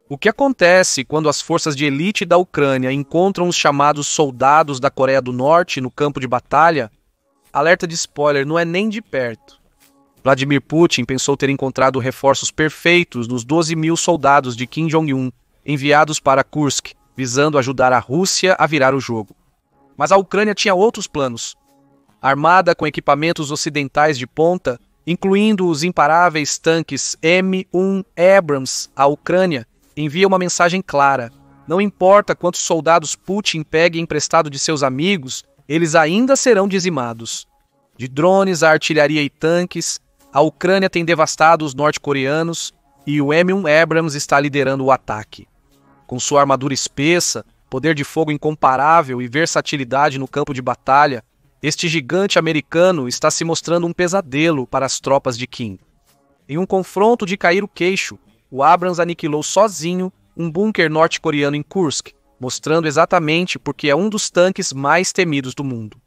O que acontece quando as forças de elite da Ucrânia encontram os chamados soldados da Coreia do Norte no campo de batalha? Alerta de spoiler, não é nem de perto. Vladimir Putin pensou ter encontrado reforços perfeitos nos 12.000 soldados de Kim Jong-un enviados para Kursk, visando ajudar a Rússia a virar o jogo. Mas a Ucrânia tinha outros planos. Armada com equipamentos ocidentais de ponta, incluindo os imparáveis tanques M1 Abrams, a Ucrânia envia uma mensagem clara: não importa quantos soldados Putin pegue emprestado de seus amigos, eles ainda serão dizimados. De drones a artilharia e tanques, a Ucrânia tem devastado os norte-coreanos e o M1 Abrams está liderando o ataque. Com sua armadura espessa, poder de fogo incomparável e versatilidade no campo de batalha, este gigante americano está se mostrando um pesadelo para as tropas de Kim. Em um confronto de cair o queixo, o Abrams aniquilou sozinho um bunker norte-coreano em Kursk, mostrando exatamente porque é um dos tanques mais temidos do mundo.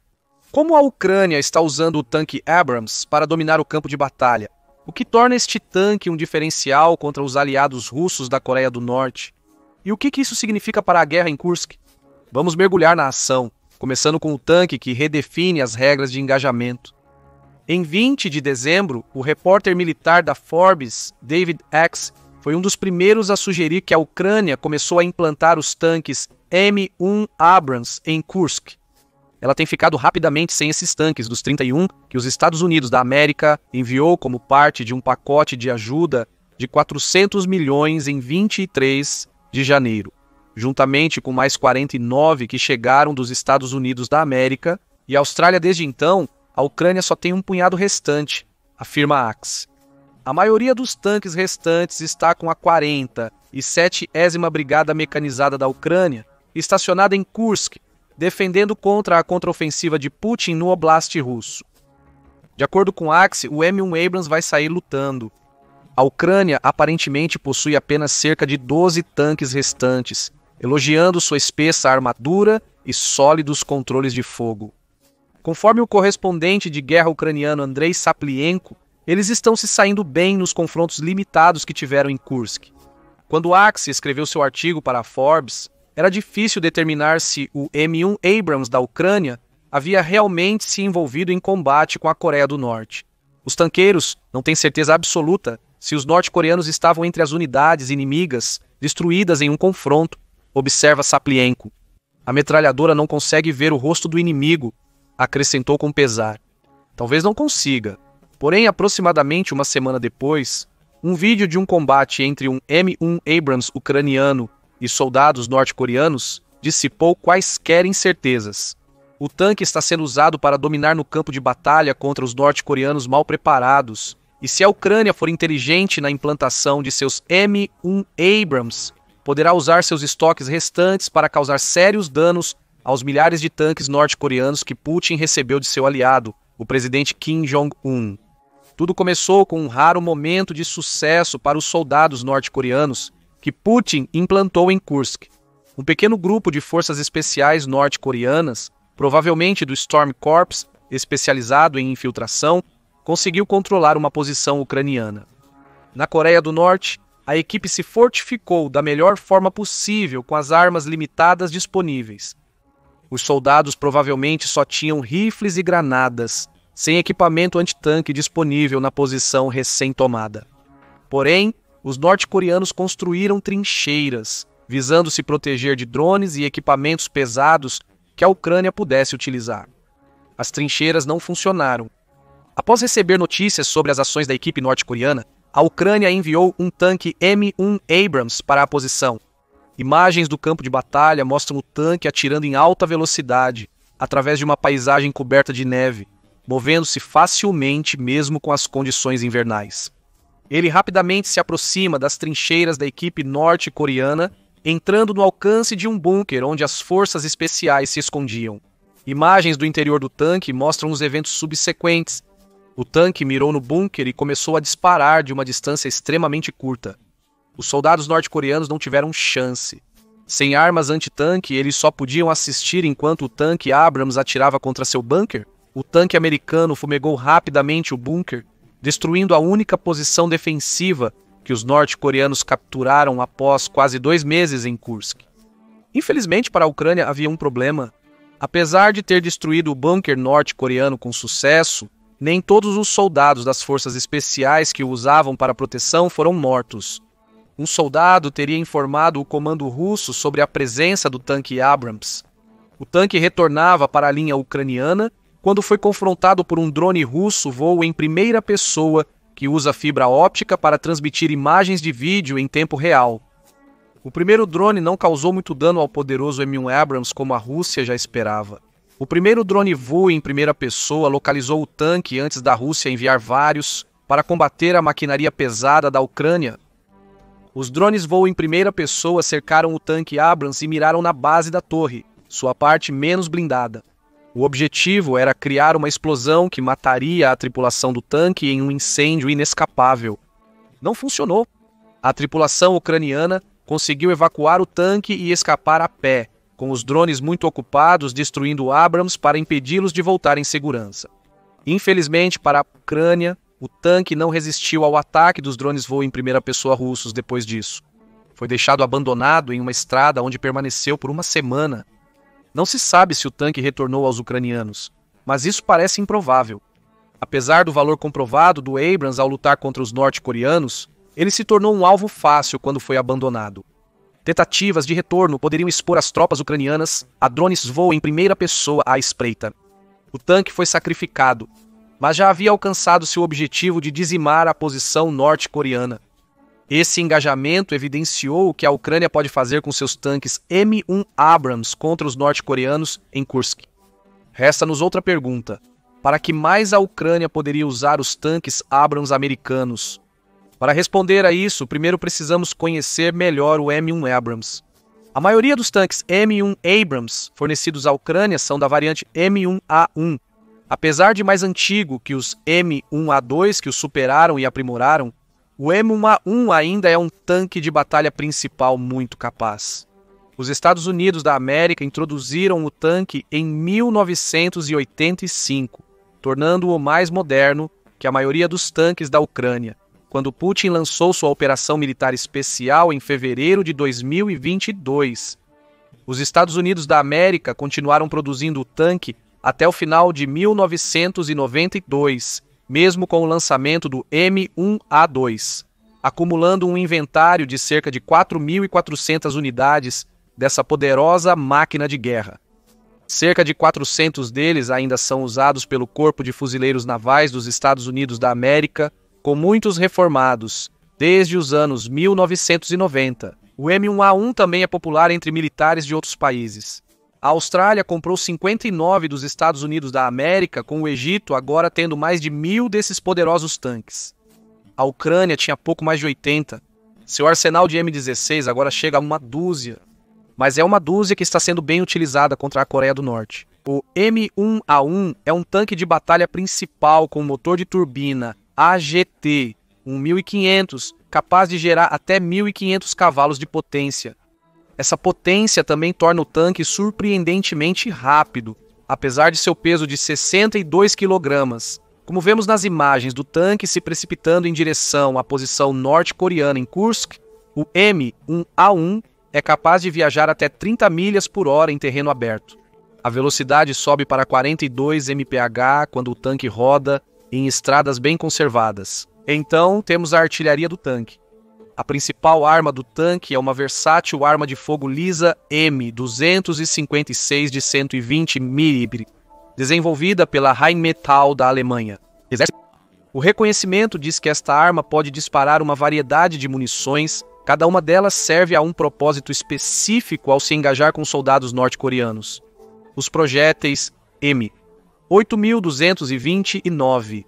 Como a Ucrânia está usando o tanque Abrams para dominar o campo de batalha? O que torna este tanque um diferencial contra os aliados russos da Coreia do Norte? E o que isso significa para a guerra em Kursk? Vamos mergulhar na ação, começando com o tanque que redefine as regras de engajamento. Em 20 de dezembro, o repórter militar da Forbes, David X, foi um dos primeiros a sugerir que a Ucrânia começou a implantar os tanques M1 Abrams em Kursk. Ela tem ficado rapidamente sem esses tanques dos 31 que os Estados Unidos da América enviou como parte de um pacote de ajuda de 400 milhões em 23 de janeiro, juntamente com mais 49 que chegaram dos Estados Unidos da América e Austrália. Desde então, a Ucrânia só tem um punhado restante, afirma Axe. A maioria dos tanques restantes está com a 47ª Brigada Mecanizada da Ucrânia, estacionada em Kursk, defendendo contra a contraofensiva de Putin no Oblast russo. De acordo com Axe, o M1 Abrams vai sair lutando. A Ucrânia aparentemente possui apenas cerca de 12 tanques restantes, elogiando sua espessa armadura e sólidos controles de fogo. Conforme o correspondente de guerra ucraniano Andrei Saplienko, eles estão se saindo bem nos confrontos limitados que tiveram em Kursk. Quando Axe escreveu seu artigo para a Forbes, era difícil determinar se o M1 Abrams da Ucrânia havia realmente se envolvido em combate com a Coreia do Norte. Os tanqueiros não têm certeza absoluta se os norte-coreanos estavam entre as unidades inimigas destruídas em um confronto, observa Saplienko. A metralhadora não consegue ver o rosto do inimigo, acrescentou com pesar. Talvez não consiga. Porém, aproximadamente uma semana depois, um vídeo de um combate entre um M1 Abrams ucraniano e soldados norte-coreanos dissipou quaisquer incertezas. O tanque está sendo usado para dominar no campo de batalha contra os norte-coreanos mal preparados, e se a Ucrânia for inteligente na implantação de seus M1 Abrams, poderá usar seus estoques restantes para causar sérios danos aos milhares de tanques norte-coreanos que Putin recebeu de seu aliado, o presidente Kim Jong-un. Tudo começou com um raro momento de sucesso para os soldados norte-coreanos que Putin implantou em Kursk. Um pequeno grupo de forças especiais norte-coreanas, provavelmente do Storm Corps, especializado em infiltração, conseguiu controlar uma posição ucraniana. Na Coreia do Norte, a equipe se fortificou da melhor forma possível com as armas limitadas disponíveis. Os soldados provavelmente só tinham rifles e granadas, sem equipamento antitanque disponível na posição recém-tomada. Porém, os norte-coreanos construíram trincheiras, visando se proteger de drones e equipamentos pesados que a Ucrânia pudesse utilizar. As trincheiras não funcionaram. Após receber notícias sobre as ações da equipe norte-coreana, a Ucrânia enviou um tanque M1 Abrams para a posição. Imagens do campo de batalha mostram o tanque atirando em alta velocidade, através de uma paisagem coberta de neve, movendo-se facilmente mesmo com as condições invernais. Ele rapidamente se aproxima das trincheiras da equipe norte-coreana, entrando no alcance de um bunker onde as forças especiais se escondiam. Imagens do interior do tanque mostram os eventos subsequentes. O tanque mirou no bunker e começou a disparar de uma distância extremamente curta. Os soldados norte-coreanos não tiveram chance. Sem armas antitanque, eles só podiam assistir enquanto o tanque Abrams atirava contra seu bunker. O tanque americano fumegou rapidamente o bunker, destruindo a única posição defensiva que que os norte-coreanos capturaram após quase 2 meses em Kursk. Infelizmente para a Ucrânia havia um problema. Apesar de ter destruído o bunker norte-coreano com sucesso, nem todos os soldados das forças especiais que o usavam para proteção foram mortos. Um soldado teria informado o comando russo sobre a presença do tanque Abrams. O tanque retornava para a linha ucraniana quando foi confrontado por um drone russo voo em primeira pessoa que usa fibra óptica para transmitir imagens de vídeo em tempo real. O primeiro drone não causou muito dano ao poderoso M1 Abrams como a Rússia já esperava. O primeiro drone voo em primeira pessoa localizou o tanque antes da Rússia enviar vários para combater a maquinaria pesada da Ucrânia. Os drones voo em primeira pessoa cercaram o tanque Abrams e miraram na base da torre, sua parte menos blindada. O objetivo era criar uma explosão que mataria a tripulação do tanque em um incêndio inescapável. Não funcionou. A tripulação ucraniana conseguiu evacuar o tanque e escapar a pé, com os drones muito ocupados destruindo o Abrams para impedi-los de voltar em segurança. Infelizmente para a Ucrânia, o tanque não resistiu ao ataque dos drones voo em primeira pessoa russos depois disso. Foi deixado abandonado em uma estrada onde permaneceu por uma semana. Não se sabe se o tanque retornou aos ucranianos, mas isso parece improvável. Apesar do valor comprovado do Abrams ao lutar contra os norte-coreanos, ele se tornou um alvo fácil quando foi abandonado. Tentativas de retorno poderiam expor as tropas ucranianas a drones voo em primeira pessoa à espreita. O tanque foi sacrificado, mas já havia alcançado seu objetivo de dizimar a posição norte-coreana. Esse engajamento evidenciou o que a Ucrânia pode fazer com seus tanques M1 Abrams contra os norte-coreanos em Kursk. Resta-nos outra pergunta: para que mais a Ucrânia poderia usar os tanques Abrams americanos? Para responder a isso, primeiro precisamos conhecer melhor o M1 Abrams. A maioria dos tanques M1 Abrams fornecidos à Ucrânia são da variante M1A1. Apesar de mais antigo que os M1A2 que o superaram e aprimoraram, o M1A1 ainda é um tanque de batalha principal muito capaz. Os Estados Unidos da América introduziram o tanque em 1985, tornando-o mais moderno que a maioria dos tanques da Ucrânia, quando Putin lançou sua operação militar especial em fevereiro de 2022. Os Estados Unidos da América continuaram produzindo o tanque até o final de 1992, mesmo com o lançamento do M1A2, acumulando um inventário de cerca de 4.400 unidades dessa poderosa máquina de guerra. Cerca de 400 deles ainda são usados pelo Corpo de Fuzileiros Navais dos Estados Unidos da América, com muitos reformados, desde os anos 1990. O M1A1 também é popular entre militares de outros países. A Austrália comprou 59 dos Estados Unidos da América, com o Egito agora tendo mais de 1.000 desses poderosos tanques. A Ucrânia tinha pouco mais de 80. Seu arsenal de M16 agora chega a uma dúzia. Mas é uma dúzia que está sendo bem utilizada contra a Coreia do Norte. O M1A1 é um tanque de batalha principal com motor de turbina AGT 1500, capaz de gerar até 1.500 cavalos de potência. Essa potência também torna o tanque surpreendentemente rápido, apesar de seu peso de 62 kg. Como vemos nas imagens do tanque se precipitando em direção à posição norte-coreana em Kursk, o M1A1 é capaz de viajar até 30 milhas por hora em terreno aberto. A velocidade sobe para 42 mph quando o tanque roda em estradas bem conservadas. Então, temos a artilharia do tanque. A principal arma do tanque é uma versátil arma de fogo lisa M256 de 120 mm, desenvolvida pela Rheinmetall da Alemanha. O reconhecimento diz que esta arma pode disparar uma variedade de munições, cada uma delas serve a um propósito específico ao se engajar com soldados norte-coreanos. Os projéteis M8229,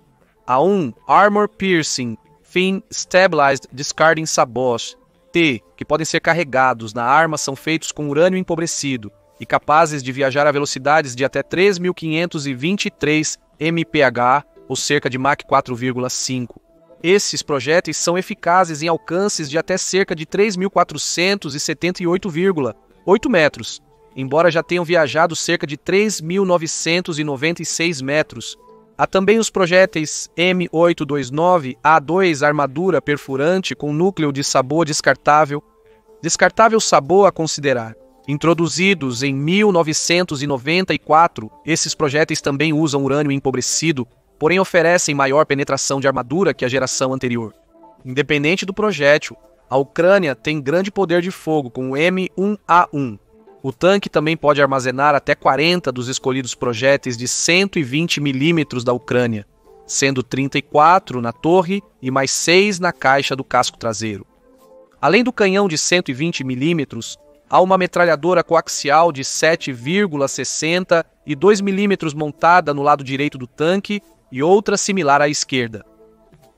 A1 Armor Piercing Thin Stabilized Discarding Sabotage, T, que podem ser carregados na arma, são feitos com urânio empobrecido e capazes de viajar a velocidades de até 3.523 mph, ou cerca de Mach 4,5. Esses projéteis são eficazes em alcances de até cerca de 3.478,8 metros, embora já tenham viajado cerca de 3.996 metros. Há também os projéteis M829A2 armadura perfurante com núcleo de sabor descartável sabor a considerar. Introduzidos em 1994, esses projéteis também usam urânio empobrecido, porém oferecem maior penetração de armadura que a geração anterior. Independente do projétil, a Ucrânia tem grande poder de fogo com o M1A1. O tanque também pode armazenar até 40 dos escolhidos projéteis de 120 mm da Ucrânia, sendo 34 na torre e mais 6 na caixa do casco traseiro. Além do canhão de 120 mm, há uma metralhadora coaxial de 7,60 e 2 mm montada no lado direito do tanque e outra similar à esquerda.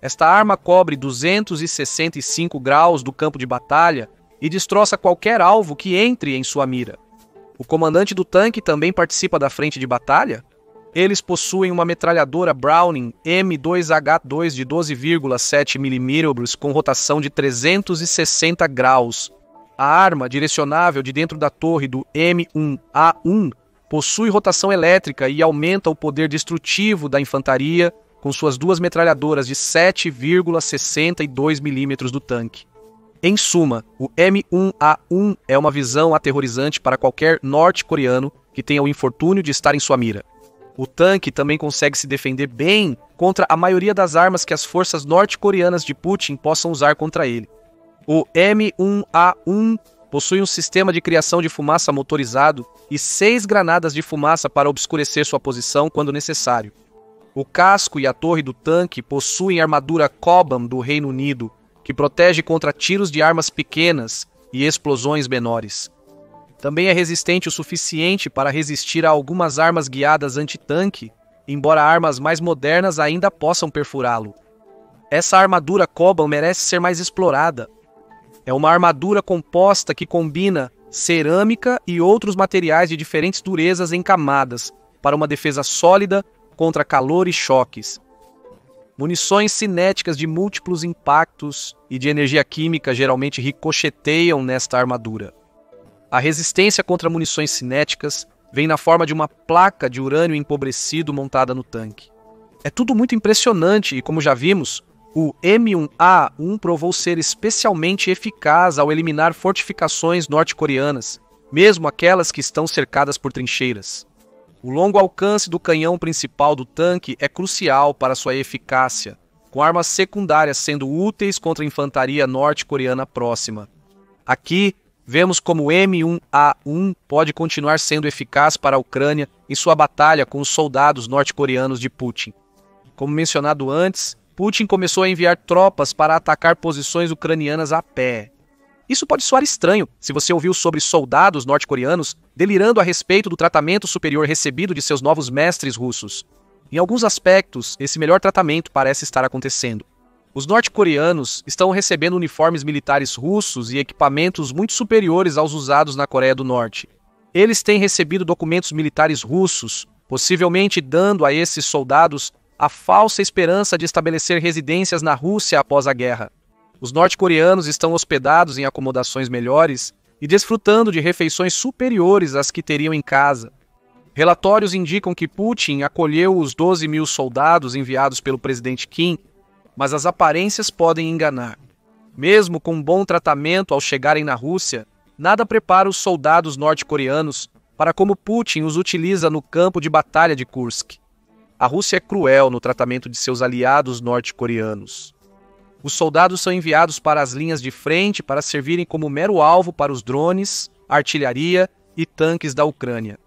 Esta arma cobre 265 graus do campo de batalha e destroça qualquer alvo que entre em sua mira. O comandante do tanque também participa da frente de batalha. Eles possuem uma metralhadora Browning M2H2 de 12,7 mm com rotação de 360 graus. A arma, direcionável de dentro da torre do M1A1, possui rotação elétrica e aumenta o poder destrutivo da infantaria com suas duas metralhadoras de 7,62 mm do tanque. Em suma, o M1A1 é uma visão aterrorizante para qualquer norte-coreano que tenha o infortúnio de estar em sua mira. O tanque também consegue se defender bem contra a maioria das armas que as forças norte-coreanas de Putin possam usar contra ele. O M1A1 possui um sistema de criação de fumaça motorizado e 6 granadas de fumaça para obscurecer sua posição quando necessário. O casco e a torre do tanque possuem armadura Cobham do Reino Unido, que protege contra tiros de armas pequenas e explosões menores. Também é resistente o suficiente para resistir a algumas armas guiadas anti-tanque, embora armas mais modernas ainda possam perfurá-lo. Essa armadura Cobham merece ser mais explorada. É uma armadura composta que combina cerâmica e outros materiais de diferentes durezas em camadas, para uma defesa sólida contra calor e choques. Munições cinéticas de múltiplos impactos e de energia química geralmente ricocheteiam nesta armadura. A resistência contra munições cinéticas vem na forma de uma placa de urânio empobrecido montada no tanque. É tudo muito impressionante e, como já vimos, o M1A1 provou ser especialmente eficaz ao eliminar fortificações norte-coreanas, mesmo aquelas que estão cercadas por trincheiras. O longo alcance do canhão principal do tanque é crucial para sua eficácia, com armas secundárias sendo úteis contra a infantaria norte-coreana próxima. Aqui, vemos como o M1A1 pode continuar sendo eficaz para a Ucrânia em sua batalha com os soldados norte-coreanos de Putin. Como mencionado antes, Putin começou a enviar tropas para atacar posições ucranianas a pé. Isso pode soar estranho se você ouviu sobre soldados norte-coreanos delirando a respeito do tratamento superior recebido de seus novos mestres russos. Em alguns aspectos, esse melhor tratamento parece estar acontecendo. Os norte-coreanos estão recebendo uniformes militares russos e equipamentos muito superiores aos usados na Coreia do Norte. Eles têm recebido documentos militares russos, possivelmente dando a esses soldados a falsa esperança de estabelecer residências na Rússia após a guerra. Os norte-coreanos estão hospedados em acomodações melhores e desfrutando de refeições superiores às que teriam em casa. Relatórios indicam que Putin acolheu os 12 mil soldados enviados pelo presidente Kim, mas as aparências podem enganar. Mesmo com bom tratamento ao chegarem na Rússia, nada prepara os soldados norte-coreanos para como Putin os utiliza no campo de batalha de Kursk. A Rússia é cruel no tratamento de seus aliados norte-coreanos. Os soldados são enviados para as linhas de frente para servirem como mero alvo para os drones, artilharia e tanques da Ucrânia.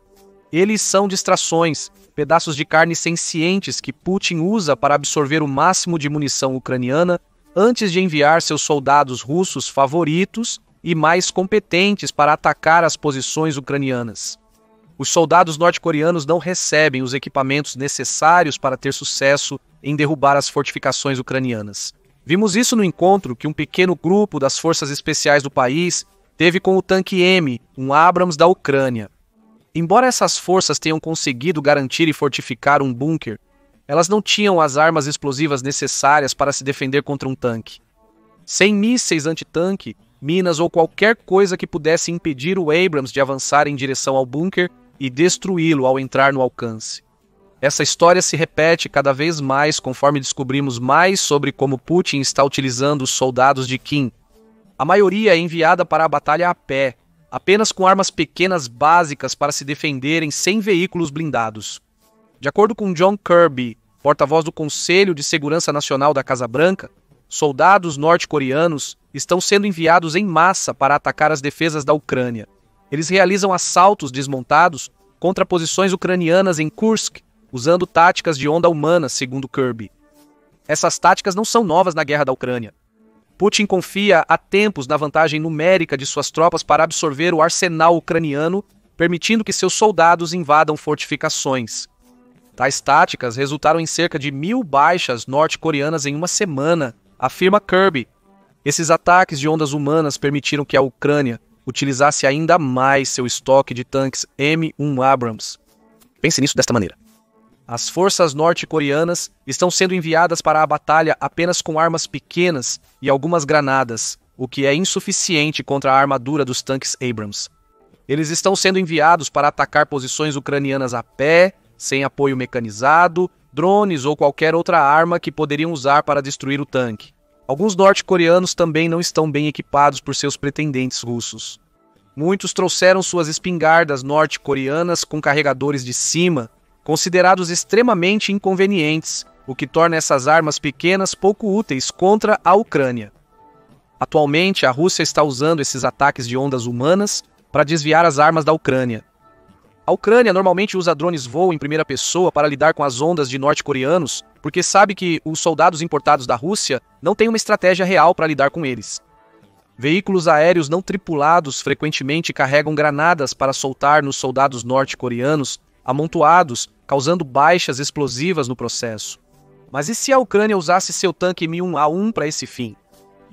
Eles são distrações, pedaços de carne sencientes que Putin usa para absorver o máximo de munição ucraniana antes de enviar seus soldados russos favoritos e mais competentes para atacar as posições ucranianas. Os soldados norte-coreanos não recebem os equipamentos necessários para ter sucesso em derrubar as fortificações ucranianas. Vimos isso no encontro que um pequeno grupo das forças especiais do país teve com o tanque M, um Abrams da Ucrânia. Embora essas forças tenham conseguido garantir e fortificar um bunker, elas não tinham as armas explosivas necessárias para se defender contra um tanque. Sem mísseis antitanque, minas ou qualquer coisa que pudesse impedir o Abrams de avançar em direção ao bunker e destruí-lo ao entrar no alcance. Essa história se repete cada vez mais conforme descobrimos mais sobre como Putin está utilizando os soldados de Kim. A maioria é enviada para a batalha a pé, apenas com armas pequenas básicas para se defenderem sem veículos blindados. De acordo com John Kirby, porta-voz do Conselho de Segurança Nacional da Casa Branca, soldados norte-coreanos estão sendo enviados em massa para atacar as defesas da Ucrânia. Eles realizam assaltos desmontados contra posições ucranianas em Kursk, usando táticas de onda humana, segundo Kirby. Essas táticas não são novas na guerra da Ucrânia. Putin confia há tempos na vantagem numérica de suas tropas para absorver o arsenal ucraniano, permitindo que seus soldados invadam fortificações. Tais táticas resultaram em cerca de 1.000 baixas norte-coreanas em uma semana, afirma Kirby. Esses ataques de ondas humanas permitiram que a Ucrânia utilizasse ainda mais seu estoque de tanques M1 Abrams. Pense nisso desta maneira. As forças norte-coreanas estão sendo enviadas para a batalha apenas com armas pequenas e algumas granadas, o que é insuficiente contra a armadura dos tanques Abrams. Eles estão sendo enviados para atacar posições ucranianas a pé, sem apoio mecanizado, drones ou qualquer outra arma que poderiam usar para destruir o tanque. Alguns norte-coreanos também não estão bem equipados por seus pretendentes russos. Muitos trouxeram suas espingardas norte-coreanas com carregadores de cima, considerados extremamente inconvenientes, o que torna essas armas pequenas pouco úteis contra a Ucrânia. Atualmente, a Rússia está usando esses ataques de ondas humanas para desviar as armas da Ucrânia. A Ucrânia normalmente usa drones voo em primeira pessoa para lidar com as ondas de norte-coreanos, porque sabe que os soldados importados da Rússia não têm uma estratégia real para lidar com eles. Veículos aéreos não tripulados frequentemente carregam granadas para soltar nos soldados norte-coreanos, amontoados, causando baixas explosivas no processo. Mas e se a Ucrânia usasse seu tanque M1A1 para esse fim?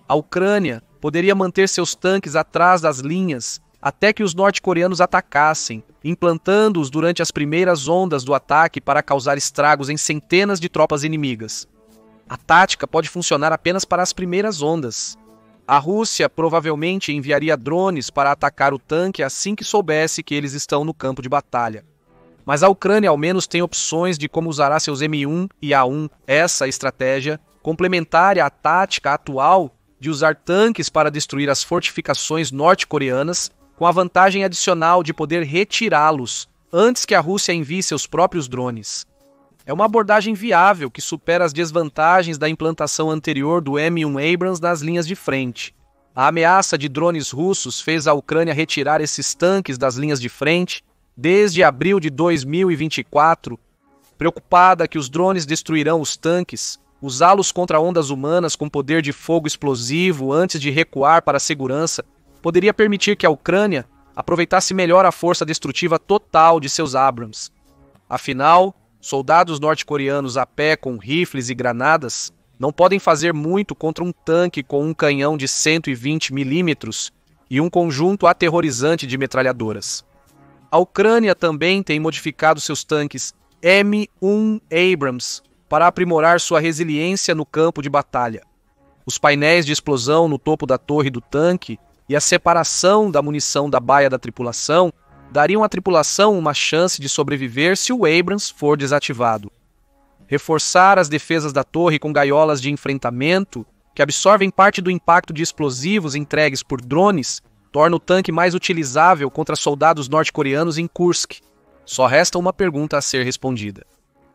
A Ucrânia poderia manter seus tanques atrás das linhas até que os norte-coreanos atacassem, implantando-os durante as primeiras ondas do ataque para causar estragos em centenas de tropas inimigas. A tática pode funcionar apenas para as primeiras ondas. A Rússia provavelmente enviaria drones para atacar o tanque assim que soubesse que eles estão no campo de batalha. Mas a Ucrânia ao menos tem opções de como usará seus M1 e A1. Essa estratégia, complementar à tática atual de usar tanques para destruir as fortificações norte-coreanas, com a vantagem adicional de poder retirá-los antes que a Rússia envie seus próprios drones. É uma abordagem viável que supera as desvantagens da implantação anterior do M1 Abrams nas linhas de frente. A ameaça de drones russos fez a Ucrânia retirar esses tanques das linhas de frente desde abril de 2024, preocupada que os drones destruirão os tanques, usá-los contra ondas humanas com poder de fogo explosivo antes de recuar para a segurança poderia permitir que a Ucrânia aproveitasse melhor a força destrutiva total de seus Abrams. Afinal, soldados norte-coreanos a pé com rifles e granadas não podem fazer muito contra um tanque com um canhão de 120 mm e um conjunto aterrorizante de metralhadoras. A Ucrânia também tem modificado seus tanques M1 Abrams para aprimorar sua resiliência no campo de batalha. Os painéis de explosão no topo da torre do tanque e a separação da munição da baia da tripulação dariam à tripulação uma chance de sobreviver se o Abrams for desativado. Reforçar as defesas da torre com gaiolas de enfrentamento, que absorvem parte do impacto de explosivos entregues por drones, torna o tanque mais utilizável contra soldados norte-coreanos em Kursk. Só resta uma pergunta a ser respondida.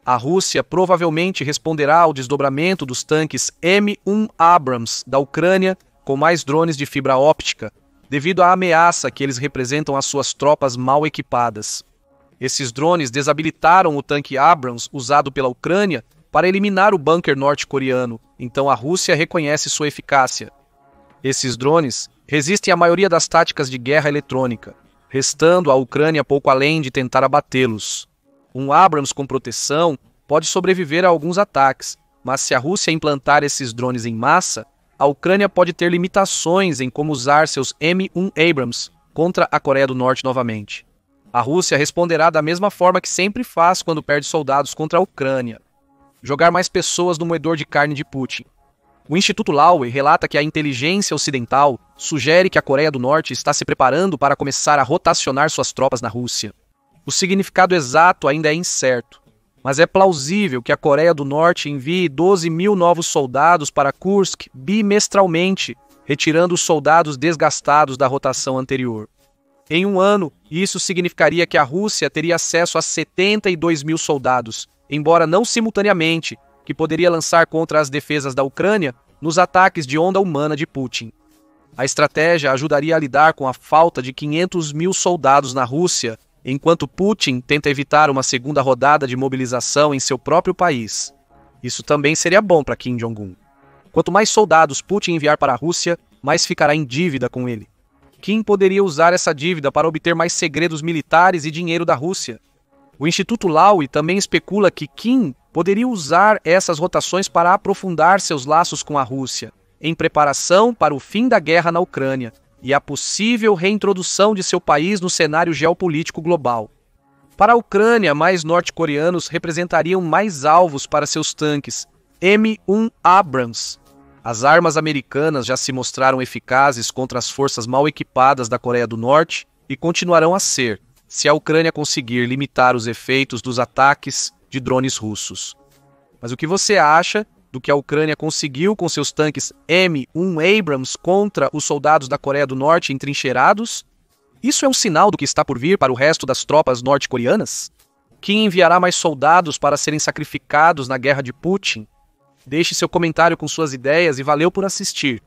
A Rússia provavelmente responderá ao desdobramento dos tanques M1 Abrams da Ucrânia com mais drones de fibra óptica, devido à ameaça que eles representam às suas tropas mal equipadas. Esses drones desabilitaram o tanque Abrams usado pela Ucrânia para eliminar o bunker norte-coreano, então a Rússia reconhece sua eficácia. Esses drones resistem à maioria das táticas de guerra eletrônica, restando à Ucrânia pouco além de tentar abatê-los. Um Abrams com proteção pode sobreviver a alguns ataques, mas se a Rússia implantar esses drones em massa, a Ucrânia pode ter limitações em como usar seus M1 Abrams contra a Coreia do Norte novamente. A Rússia responderá da mesma forma que sempre faz quando perde soldados contra a Ucrânia: jogar mais pessoas no moedor de carne de Putin. O Instituto Lauer relata que a inteligência ocidental sugere que a Coreia do Norte está se preparando para começar a rotacionar suas tropas na Rússia. O significado exato ainda é incerto, mas é plausível que a Coreia do Norte envie 12 mil novos soldados para Kursk bimestralmente, retirando os soldados desgastados da rotação anterior. Em um ano, isso significaria que a Rússia teria acesso a 72 mil soldados, embora não simultaneamente, que poderia lançar contra as defesas da Ucrânia nos ataques de onda humana de Putin. A estratégia ajudaria a lidar com a falta de 500 mil soldados na Rússia, enquanto Putin tenta evitar uma segunda rodada de mobilização em seu próprio país. Isso também seria bom para Kim Jong-un. Quanto mais soldados Putin enviar para a Rússia, mais ficará em dívida com ele. Kim poderia usar essa dívida para obter mais segredos militares e dinheiro da Rússia. O Instituto Lowy também especula que Kim poderia usar essas rotações para aprofundar seus laços com a Rússia, em preparação para o fim da guerra na Ucrânia e a possível reintrodução de seu país no cenário geopolítico global. Para a Ucrânia, mais norte-coreanos representariam mais alvos para seus tanques M1 Abrams. As armas americanas já se mostraram eficazes contra as forças mal equipadas da Coreia do Norte e continuarão a ser, se a Ucrânia conseguir limitar os efeitos dos ataques de drones russos. Mas o que você acha do que a Ucrânia conseguiu com seus tanques M1 Abrams contra os soldados da Coreia do Norte entrincheirados? Isso é um sinal do que está por vir para o resto das tropas norte-coreanas? Kim enviará mais soldados para serem sacrificados na guerra de Putin? Deixe seu comentário com suas ideias e valeu por assistir.